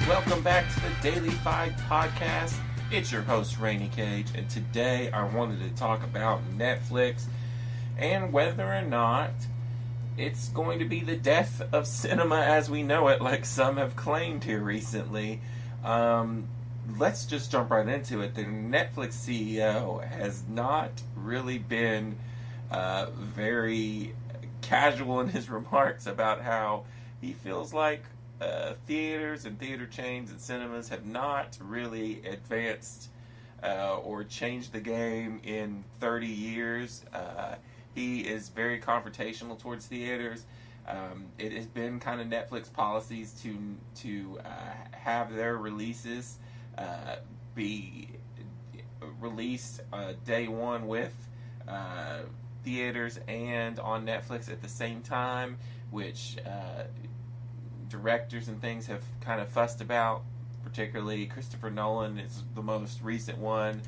Welcome back to the Daily Five Podcast. It's your host, Rainy Cage, and today I wanted to talk about Netflix and whether or not it's going to be the death of cinema as we know it, like some have claimed here recently. Let's just jump right into it. The Netflix CEO has not really been very casual in his remarks about how he feels like theaters and theater chains and cinemas have not really advanced or changed the game in 30 years. He is very confrontational towards theaters. It has been kind of Netflix policies to have their releases be released day one with theaters and on Netflix at the same time, which directors and things have kind of fussed about. Particularly Christopher Nolan is the most recent one,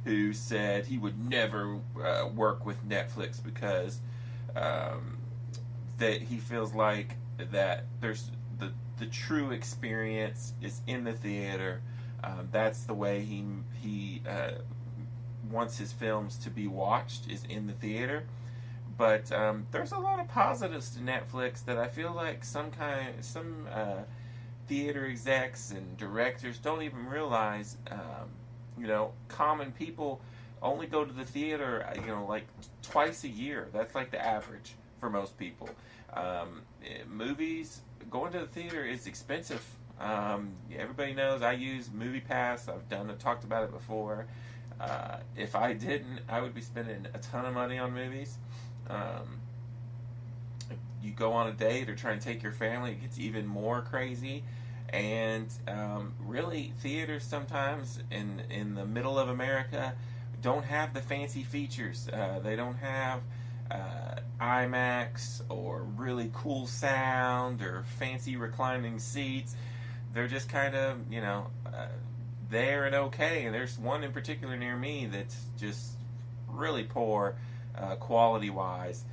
who said he would never work with Netflix because that he feels like that there's the true experience is in the theater. That's the way he wants his films to be watched, is in the theater. But there's a lot of positives to Netflix that I feel like some theater execs and directors don't even realize. Common people only go to the theater, like twice a year. That's like the average for most people. Movies, going to the theater is expensive. Everybody knows I use MoviePass. I've talked about it before. If I didn't, I would be spending a ton of money on movies. If you go on a date or try and take your family, it gets even more crazy. And really, theaters sometimes in the middle of America don't have the fancy features. They don't have IMAX or really cool sound or fancy reclining seats. They're just kind of, there and okay. And there's one in particular near me that's just really poor quality-wise.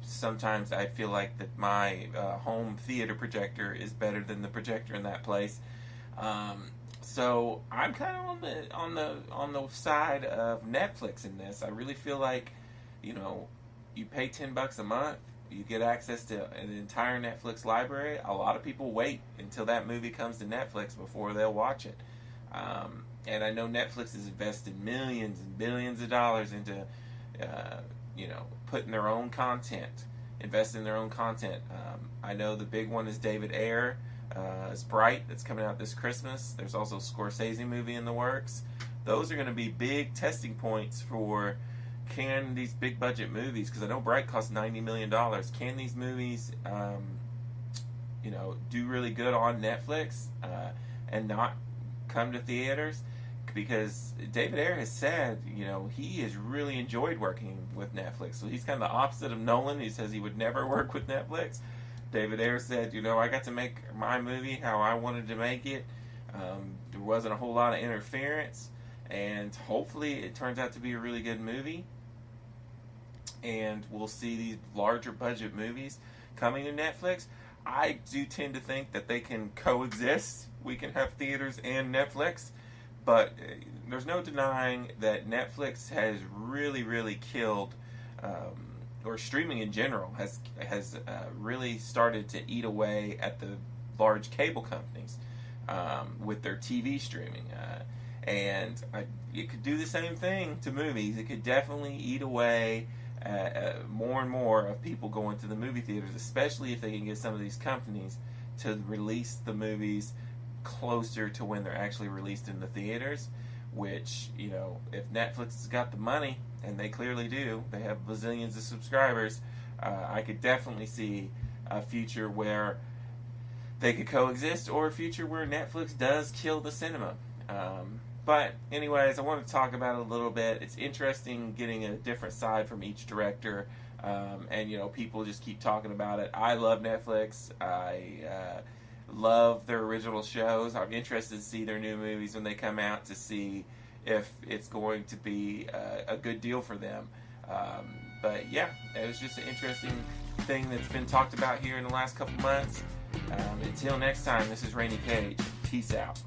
Sometimes I feel like that my home theater projector is better than the projector in that place. So I'm kind of on the side of Netflix in this. I really feel like, you pay $10 a month, you get access to an entire Netflix library. A lot of people wait until that movie comes to Netflix before they'll watch it. And I know Netflix has invested millions and billions of dollars into putting their own content, investing in their own content. I know the big one is David Ayer, is Bright, that's coming out this Christmas. There's also a Scorsese movie in the works. Those are going to be big testing points for, can these big budget movies, because I know Bright costs $90 million, can these movies do really good on Netflix and not come to theaters? Because David Ayer has said, he has really enjoyed working with Netflix. So he's kind of the opposite of Nolan. He says he would never work with Netflix. David Ayer said, I got to make my movie how I wanted to make it. There wasn't a whole lot of interference. And hopefully it turns out to be a really good movie. And we'll see these larger budget movies coming to Netflix. I do tend to think that they can coexist. We can have theaters and Netflix. But there's no denying that Netflix has really, really killed, or streaming in general has really started to eat away at the large cable companies with their TV streaming. And it could do the same thing to movies. It could definitely eat away more and more of people going to the movie theaters, especially if they can get some of these companies to release the movies closer to when they're actually released in the theaters, which, if Netflix has got the money, and they clearly do, they have bazillions of subscribers, I could definitely see a future where they could coexist, or a future where Netflix does kill the cinema. But anyways, I want to talk about it a little bit. It's interesting getting a different side from each director, and people just keep talking about it. I love Netflix. I love their original shows. I'm interested to see their new movies when they come out, to see if it's going to be a good deal for them. But yeah, it was just an interesting thing that's been talked about here in the last couple months. Until next time, this is Rainy Cage. Peace out.